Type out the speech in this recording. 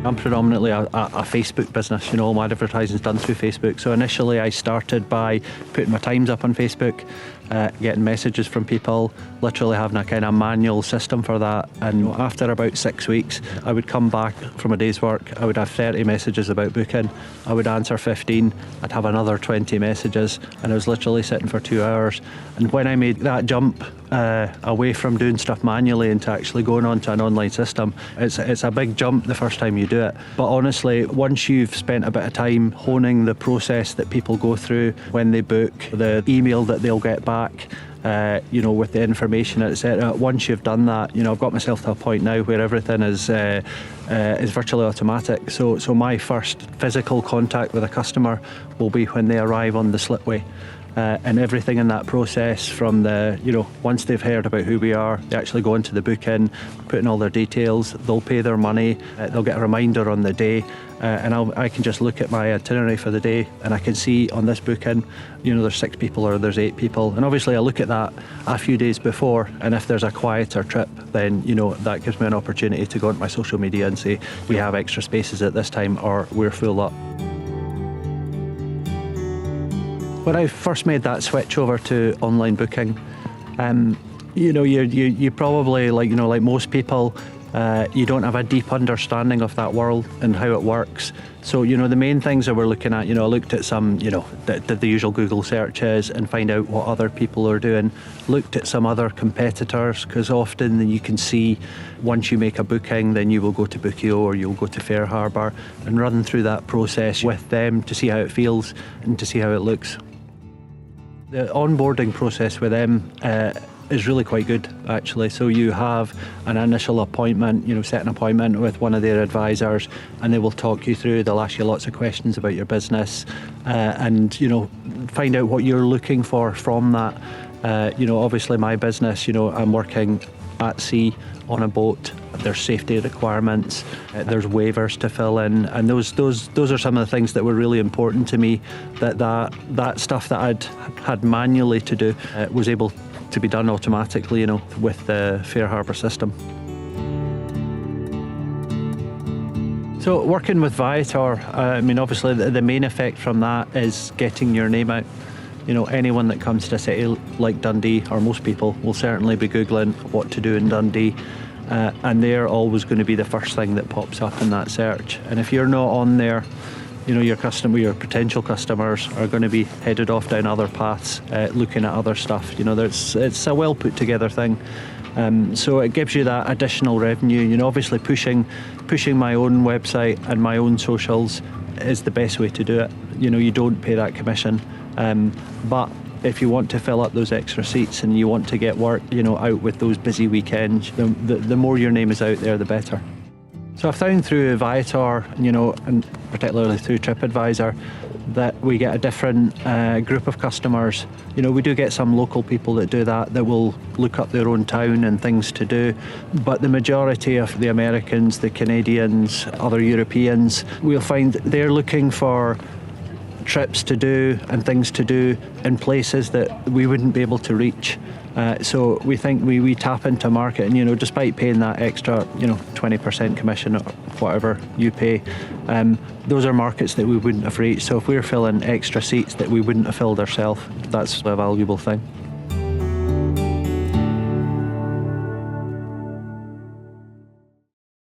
I'm predominantly a Facebook business, you know, all my advertising's done through Facebook. So initially I started by putting my times up on Facebook, getting messages from people, literally having a kind of manual system for that. And after about 6 weeks, I would come back from a day's work, I would have 30 messages about booking, I would answer 15, I'd have another 20 messages, and I was literally sitting for 2 hours. And when I made that jump away from doing stuff manually into actually going onto an online system, it's a big jump the first time you do it. But honestly, once you've spent a bit of time honing the process that people go through when they book, the email that they'll get back, you know, with the information, etc. Once you've done that, you know, I've got myself to a point now where everything is virtually automatic. So my first physical contact with a customer will be when they arrive on the slipway. And everything in that process from the, you know, once they've heard about who we are, they actually go into the booking, put in all their details, they'll pay their money, they'll get a reminder on the day, and I can just look at my itinerary for the day and I can see on this booking, you know, there's 6 people or there's 8 people. And obviously I look at that a few days before, and if there's a quieter trip, then, you know, that gives me an opportunity to go onto my social media and say, we have extra spaces at this time, or we're full up. When I first made that switch over to online booking, you know, you probably, like, you know, like most people, you don't have a deep understanding of that world and how it works. So, you know, the main things that we're looking at, you know, I looked at some, you know, did the usual Google searches and find out what other people are doing. Looked at some other competitors, because often you can see once you make a booking, then you will go to Bookio or you'll go to FareHarbor and run through that process with them to see how it feels and to see how it looks. The onboarding process with them is really quite good, actually. So you have an initial appointment, you know, set an appointment with one of their advisors, and they will talk you through, they'll ask you lots of questions about your business, and, you know, find out what you're looking for from that. You know, obviously my business, you know, I'm working at sea on a boat. There's safety requirements, there's waivers to fill in, and those are some of the things that were really important to me, that stuff that I'd had manually to do was able to be done automatically, you know, with the FareHarbor system. So working with Viator, I mean, obviously the main effect from that is getting your name out. You know, anyone that comes to a city like Dundee, or most people, will certainly be Googling what to do in Dundee. And they're always going to be the first thing that pops up in that search. And if you're not on there, you know, your potential customers are going to be headed off down other paths, looking at other stuff. You know, it's a well put together thing. So it gives you that additional revenue. You know, obviously pushing my own website and my own socials is the best way to do it. You know, you don't pay that commission. But if you want to fill up those extra seats and you want to get work, you know, out with those busy weekends, the more your name is out there, the better. So I've found through Viator, you know, and particularly through TripAdvisor, that we get a different group of customers. You know, we do get some local people that do that will look up their own town and things to do, but the majority of the Americans, the Canadians, other Europeans, we'll find they're looking for trips to do and things to do in places that we wouldn't be able to reach. So we think we tap into a market, and, you know, despite paying that extra, you know, 20% commission or whatever you pay, those are markets that we wouldn't have reached. So if we're filling extra seats that we wouldn't have filled ourselves, that's a valuable thing.